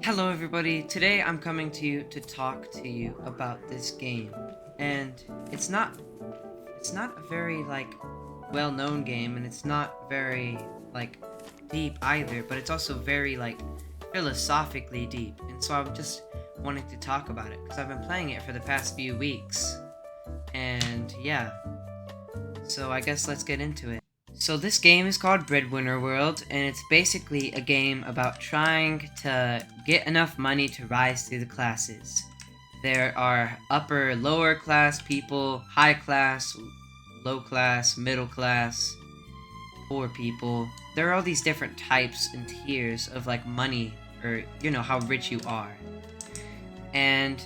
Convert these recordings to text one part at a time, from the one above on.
Hello everybody, today I'm coming to you to talk to you about this game. And it's not a very well-known game, and it's not very deep either, but it's also very philosophically deep. And so I'm just wanting to talk about it because I've been playing it for the past few weeks. And yeah. So I guess let's get into it. So this game is called Breadwinner World, and it's basically a game about trying to get enough money to rise through the classes. There are upper, lower class people, high class, low class, middle class, poor people. There are all these different types and tiers of money, or how rich you are. And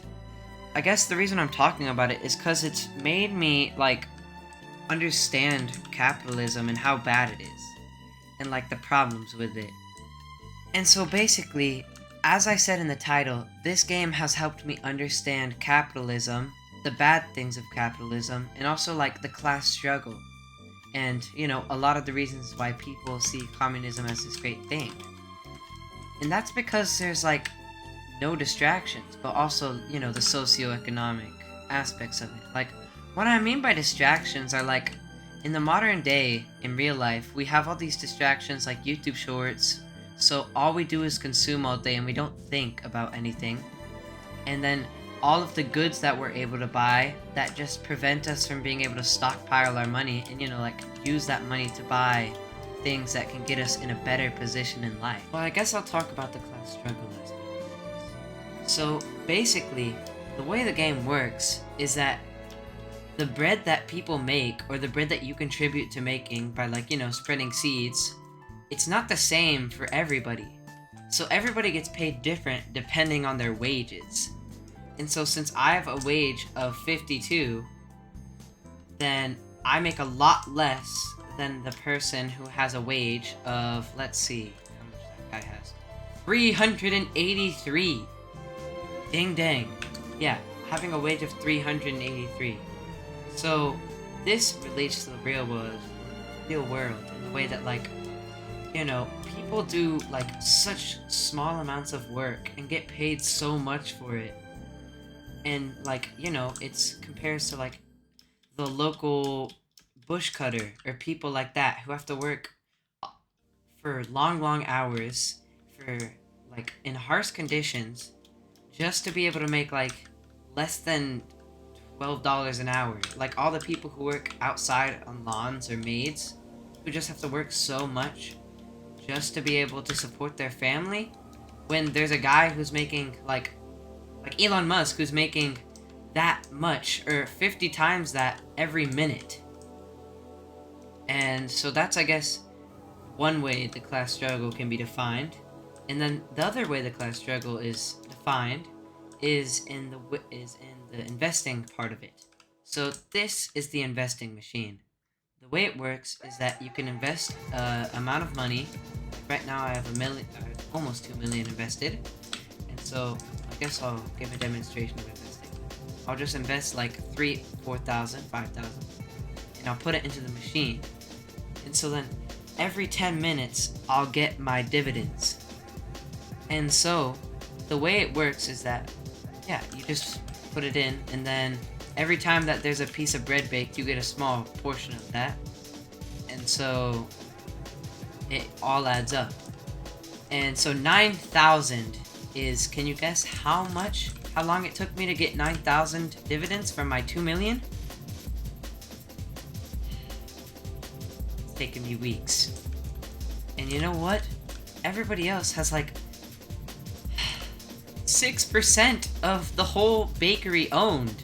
I guess the reason I'm talking about it is because it's made me understand capitalism and how bad it is, and the problems with it. And so basically, as I said in the title, this game has helped me understand capitalism, the bad things of capitalism, and also the class struggle. And a lot of the reasons why people see communism as this great thing. And that's because there's no distractions, but also the socioeconomic aspects of it. What I mean by distractions are in the modern day, in real life, we have all these distractions like YouTube shorts, so all we do is consume all day and we don't think about anything. And then all of the goods that we're able to buy that just prevent us from being able to stockpile our money and use that money to buy things that can get us in a better position in life. Well, I guess I'll talk about the class struggle aspect. So basically, the way the game works is that the bread that people make, or the bread that you contribute to making by spreading seeds, it's not the same for everybody. So everybody gets paid different depending on their wages. And so since I have a wage of 52, then I make a lot less than the person who has a wage of, let's see, how much that guy has. 383. Ding dang. Yeah, having a wage of 383. So this relates to the real world in the way that people do such small amounts of work and get paid so much for it. And it's compares to the local bush cutter or people like that who have to work for long hours for in harsh conditions just to be able to make less than $12 an hour. All the people who work outside on lawns or maids who just have to work so much just to be able to support their family, when there's a guy who's making like Elon Musk, who's making that much or 50 times that every minute. And so that's, I guess, one way the class struggle can be defined. And then the other way the class struggle is defined is in the investing part of it. So this is the investing machine. The way it works is that you can invest amount of money. Right now I have almost 2 million invested. And so I guess I'll give a demonstration of investing. I'll just invest 3, 4,000, 5,000, and I'll put it into the machine. And so then every 10 minutes I'll get my dividends. And so the way it works is that you just put it in, and then every time that there's a piece of bread baked, you get a small portion of that. And so it all adds up. And so 9,000 is, can you guess how long it took me to get 9,000 dividends from my 2 million? It's taken me weeks. And you know what? Everybody else has 6% of the whole bakery owned.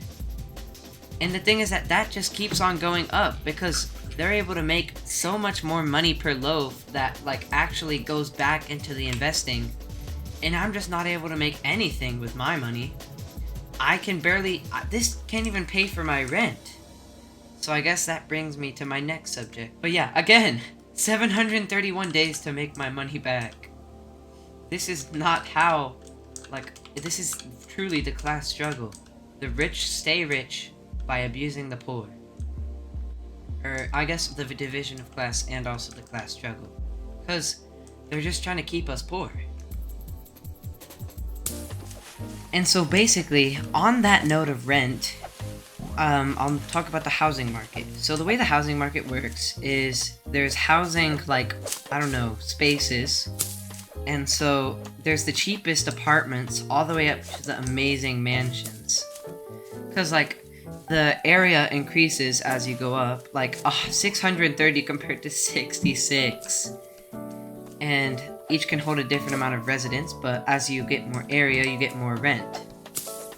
And the thing is that just keeps on going up because they're able to make so much more money per loaf that actually goes back into the investing. And I'm just not able to make anything with my money. I can barely, this can't even pay for my rent. So I guess that brings me to my next subject. But yeah, again, 731 days to make my money back. This is not how, this is truly the class struggle. The rich stay rich by abusing the poor. Or I guess the division of class and also the class struggle. Because they're just trying to keep us poor. And so basically, on that note of rent, I'll talk about the housing market. So the way the housing market works is there's housing, like, I don't know, spaces. And so there's the cheapest apartments all the way up to the amazing mansions. Because, like, the area increases as you go up, like 630 compared to 66. And each can hold a different amount of residents, but as you get more area, you get more rent.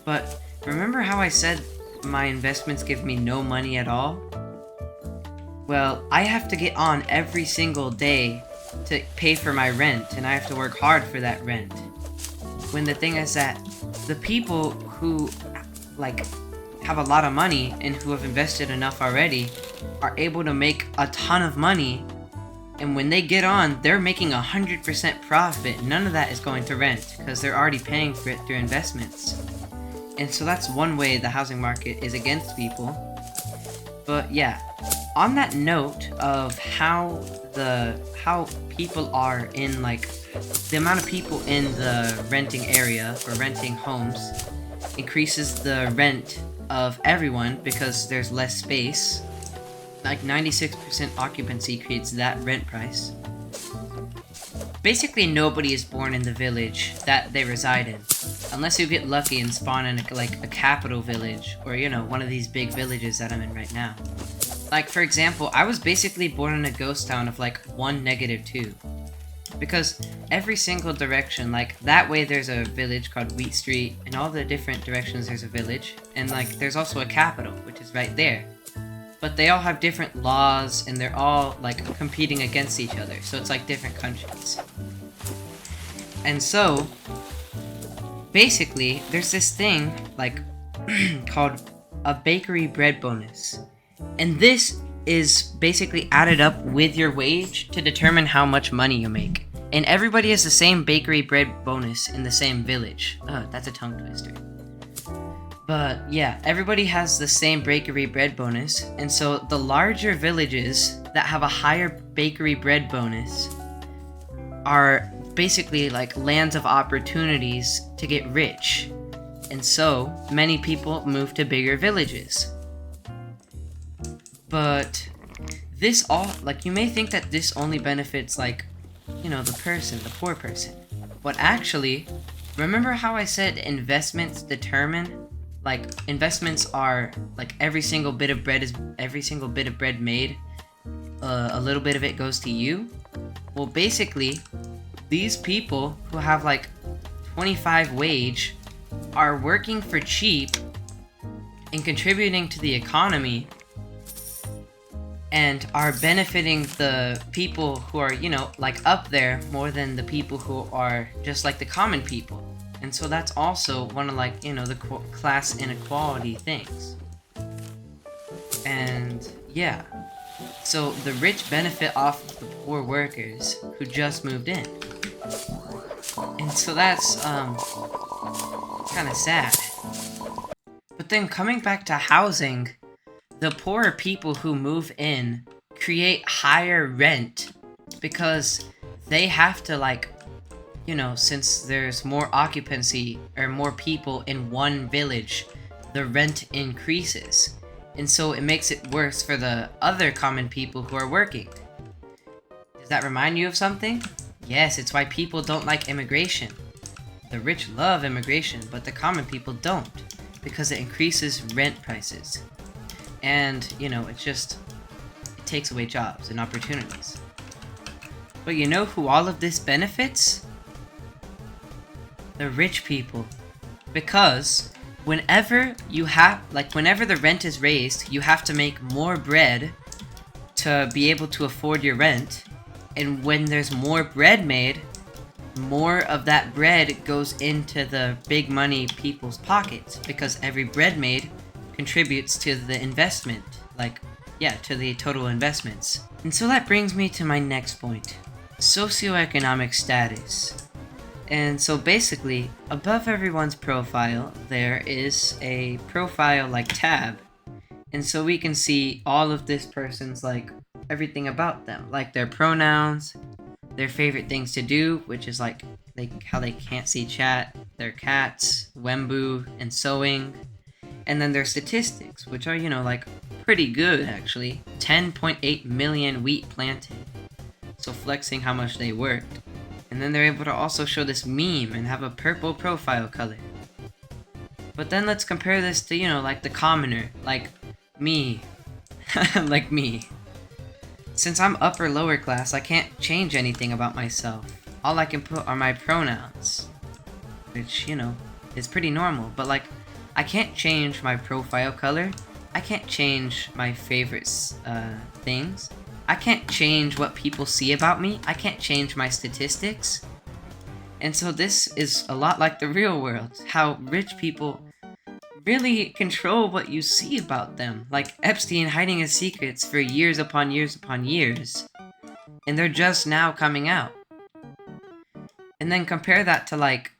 But remember how I said my investments give me no money at all? Well, I have to get on every single day to pay for my rent, and I have to work hard for that rent. When the thing is that the people who, like, have a lot of money and who have invested enough already are able to make a ton of money, and when they get on, they're making 100% profit. None of that is going to rent because they're already paying for it through investments. And so that's one way the housing market is against people. But yeah, on that note of how people are in, like, the amount of people in the renting area or renting homes increases the rent of everyone because there's less space. Like 96% occupancy creates that rent price. Basically, nobody is born in the village that they reside in, unless you get lucky and spawn in a capital village, or, you know, one of these big villages that I'm in right now. Like, for example, I was basically born in a ghost town of like 1, -2. Because every single direction, like, that way there's a village called Wheat Street, and all the different directions there's a village, and, like, there's also a capital, which is right there. But they all have different laws, and they're all, like, competing against each other, so it's like different countries. And so, basically, there's this thing, like, called a bakery bread bonus. And this is basically added up with your wage to determine how much money you make. And everybody has the same bakery bread bonus in the same village. That's a tongue twister. But yeah, everybody has the same bakery bread bonus, and so the larger villages that have a higher bakery bread bonus are basically like lands of opportunities to get rich. And so many people move to bigger villages. But this all, like, you may think that this only benefits, like, you know, the poor person. But actually, remember how I said investments determine? Like, investments are, like, every single bit of bread made, a little bit of it goes to you? Well, basically, these people who have, like, 25 wage are working for cheap and contributing to the economy and are benefiting the people who are, you know, like, up there more than the people who are just like the common people. And so that's also one of, like, you know, the class inequality things. And yeah, so the rich benefit off of the poor workers who just moved in. And so that's kind of sad. But then coming back to housing, the poorer people who move in create higher rent because they have to, like, you know, since there's more occupancy or more people in one village, the rent increases. And so it makes it worse for the other common people who are working. Does that remind you of something? Yes, it's why people don't like immigration. The rich love immigration, but the common people don't, because it increases rent prices. And, you know, it takes away jobs and opportunities. But you know who all of this benefits? The rich people. Because whenever the rent is raised, you have to make more bread to be able to afford your rent. And when there's more bread made, more of that bread goes into the big money people's pockets, because every bread made contributes to the investment, to the total investments. And so that brings me to my next point, socioeconomic status. And so basically, above everyone's profile, there is a profile tab. And so we can see all of this person's everything about them, like their pronouns, their favorite things to do, which is how they can't see chat, their cats, Wembu, and sewing. And then their statistics, which are, like, pretty good, actually. 10.8 million wheat planted. So flexing how much they worked. And then they're able to also show this meme and have a purple profile color. But then let's compare this to, like the commoner, like me. Like me. Since I'm upper lower class, I can't change anything about myself. All I can put are my pronouns. Which, is pretty normal. But like, I can't change my profile color. I can't change my favorite things. I can't change what people see about me. I can't change my statistics. And so this is a lot like the real world. How rich people really control what you see about them. Like Epstein hiding his secrets for years upon years upon years. And they're just now coming out. And then compare that to, like,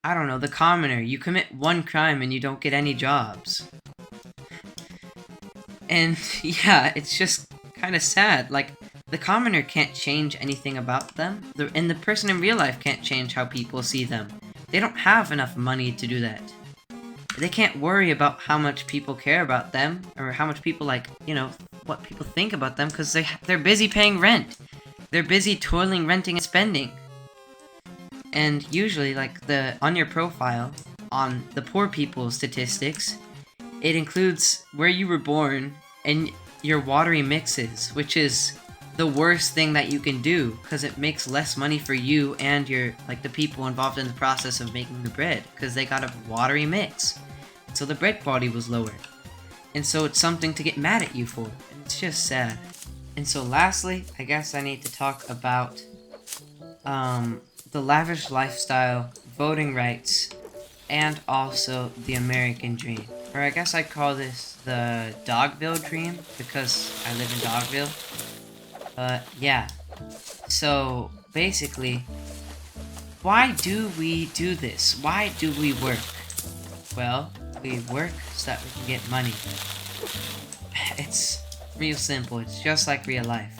I don't know, the commoner. You commit one crime and you don't get any jobs. And yeah, it's just kind of sad. Like, the commoner can't change anything about them, and the person in real life can't change how people see them. They don't have enough money to do that. They can't worry about how much people care about them, or how much people, like, what people think about them, because they're busy paying rent. They're busy toiling, renting, and spending. And usually, like, on your profile, on the poor people's statistics, it includes where you were born and your watery mixes, which is the worst thing that you can do, because it makes less money for you and the people involved in the process of making the bread, because they got a watery mix. So the bread quality was lower. And so it's something to get mad at you for. And it's just sad. And so lastly, I guess I need to talk about the lavish lifestyle, voting rights, and also the American dream. Or I guess I'd call this the Dogville dream, because I live in Dogville. But yeah. So basically, why do we do this? Why do we work? Well, we work so that we can get money. It's real simple. It's just like real life.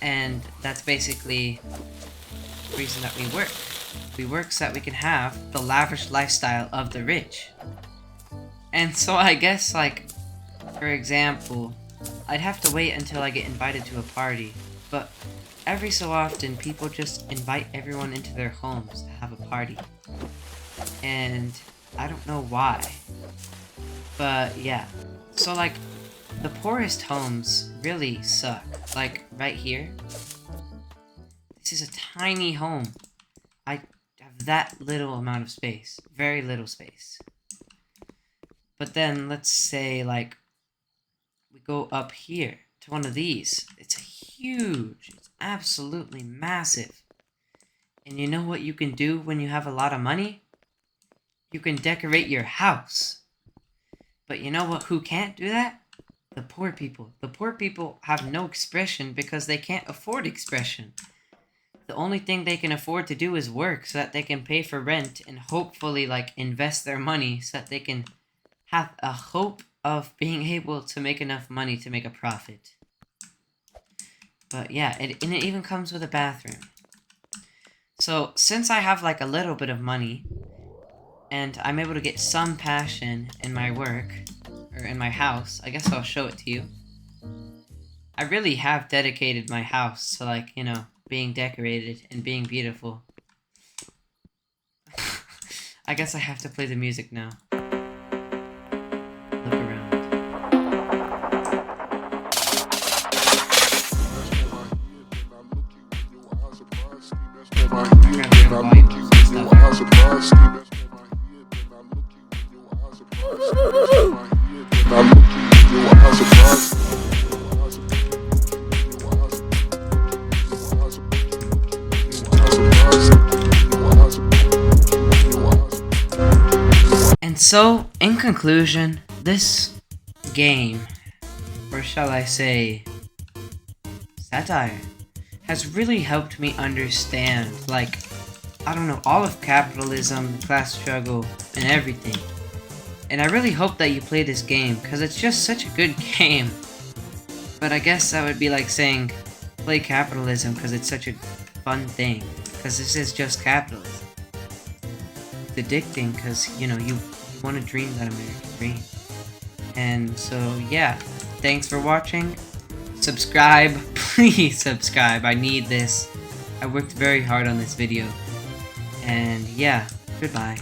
And that's basically the reason that we work. We work so that we can have the lavish lifestyle of the rich. And so I guess, like, for example, I'd have to wait until I get invited to a party. But every so often, people just invite everyone into their homes to have a party. And I don't know why. But yeah. So, like, the poorest homes really suck. Like, right here. This is a tiny home. I have that little amount of space. Very little space. But then, let's say, like, we go up here to one of these. It's huge. It's absolutely massive. And you know what you can do when you have a lot of money? You can decorate your house. But you know what? Who can't do that? The poor people. The poor people have no expression because they can't afford expression. The only thing they can afford to do is work so that they can pay for rent and hopefully, like, invest their money so that they can have a hope of being able to make enough money to make a profit. But yeah, and it even comes with a bathroom. So, since I have, like, a little bit of money, and I'm able to get some passion in my work, or in my house, I guess I'll show it to you. I really have dedicated my house to, like, being decorated and being beautiful. I guess I have to play the music now. Look around. And so, in conclusion, this game, or shall I say, satire, has really helped me understand, like, I don't know, all of capitalism, the class struggle, and everything. And I really hope that you play this game, because it's just such a good game. But I guess that would be like saying, play capitalism because it's such a fun thing. Because this is just capitalism. addicting because, you know, you want to dream that American dream. And so, yeah, thanks for watching. Subscribe, please subscribe. I need this. I worked very hard on this video. And yeah, goodbye.